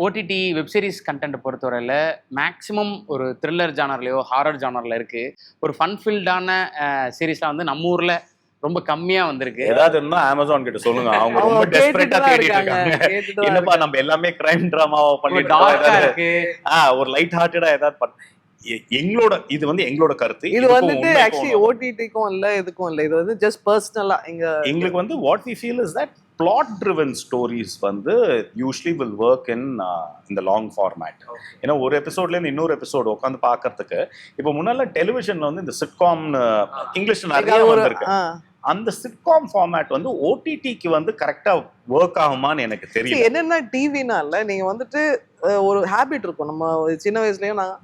OTT web series content பொறுத்தவரையில maximum ஒரு thriller ஜானர்லயோ horror ஜானர்ல இருக்கு. ஒரு ஃபன் ஃபில்டான சீரிஸ்லாம் வந்து நம்ம ஊர்ல ரொம்ப கம்மியா வந்திருக்கு. ஏதாவது இருந்தா அமேசான் கிட்ட சொல்லுங்க. அவங்க ரொம்ப அவங்க டெஸ்பரேட்டா கேட்டுட்டு தான் தேடிட்டு இருக்காங்க. இருக்காங்க. கேட்டுட்டு தான் என்னப்பா இருக்காங்க. நம்ம எல்லாமே கிரைம் டிராமாவா ஒரு பண்ணிட்டு டார்க்கா இருக்கோம். இருக்கு. ஒரு லைட் ஹார்ட்டடா ஏதாவது எங்களோட இது வந்து எங்களோட கருத்து. இது இதுக்கும் வந்துட்டு உண்மைக்கும் ஆக்சுவலி ஓடிடிக்கும் இல்ல எதுக்கும் இல்ல. இது வந்து ஜஸ்ட் பர்சனலா எங்களுக்கு வந்து what we feel is that plot driven stories வந்து usually will work in இந்த லாங் ஃபார்மேட். ஏன்னா ஒரு எபிசோட்ல இருந்து இன்னொரு எபிசோடு உட்காந்து பாக்குறதுக்கு இப்போ முன்னால டெலிவிஷன்ல வந்து இந்த சிட்காம்னு இங்கிலீஷ்ல நிறைய வந்திருக்கு. அந்த சிட்காம் ஃபார்மேட் வந்து ஓடிடிக்கு வந்து கரெக்டா ஒர்க் ஆகுமான்னு எனக்கு தெரியல. என்னன்னா டிவினால நீங்க வந்துட்டு ஒரு ஹேபிட் இருக்கும். நம்ம சின்ன வயசுலயும் நான்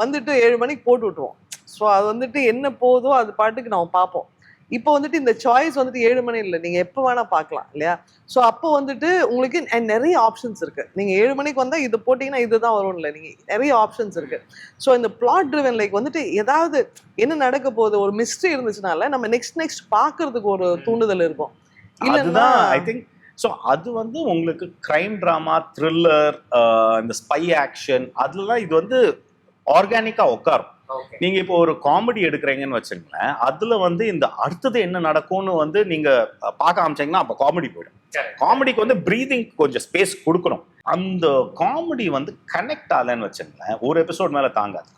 வந்துட்டு 7 மணிக்கு போட்டு விட்டுருவோம். ஸோ அது வந்துட்டு என்ன போதோ அது பாட்டுக்கு நம்ம பார்ப்போம். இப்போ வந்துட்டு இந்த சாய்ஸ் வந்துட்டு 7 மணி இல்லை, நீங்க எப்போ வேணா பார்க்கலாம் இல்லையா? ஸோ அப்போ வந்துட்டு உங்களுக்கு நிறைய ஆப்ஷன்ஸ் இருக்கு. நீங்க 7 மணிக்கு வந்தா இது போட்டீங்கன்னா இதுதான் வரும் இல்லை, நீங்க நிறைய ஆப்ஷன்ஸ் இருக்கு. ஸோ இந்த பிளாட் ட்ரிவன் லைக் வந்துட்டு ஏதாவது என்ன நடக்க போகுது ஒரு மிஸ்ட்ரி இருந்துச்சுனால நம்ம நெக்ஸ்ட் பார்க்கறதுக்கு ஒரு தூண்டுதல் இருக்கும். அதுதான் ஐ திங்க். ஸோ அது வந்து உங்களுக்கு கிரைம் டிராமா, த்ரில்லர், இந்த ஸ்பை ஆக்ஷன் அதுலலாம் இது வந்து ஆர்கானிக்கா உட்காரும். நீங்க இப்போ ஒரு காமெடி எடுக்கிறீங்கன்னு வச்சுங்களேன், அதுல வந்து இந்த அடுத்தது என்ன நடக்கும்னு வந்து நீங்க பார்க்க ஆரம்பிச்சீங்கன்னா அப்ப காமெடி போயிடும். காமெடிக்கு வந்து பிரீதிங் கொஞ்சம் ஸ்பேஸ் கொடுக்கணும். அந்த காமெடி வந்து கனெக்ட் ஆகலன்னு வச்சுங்களேன் ஒரு எபிசோட் மேல தாங்காது.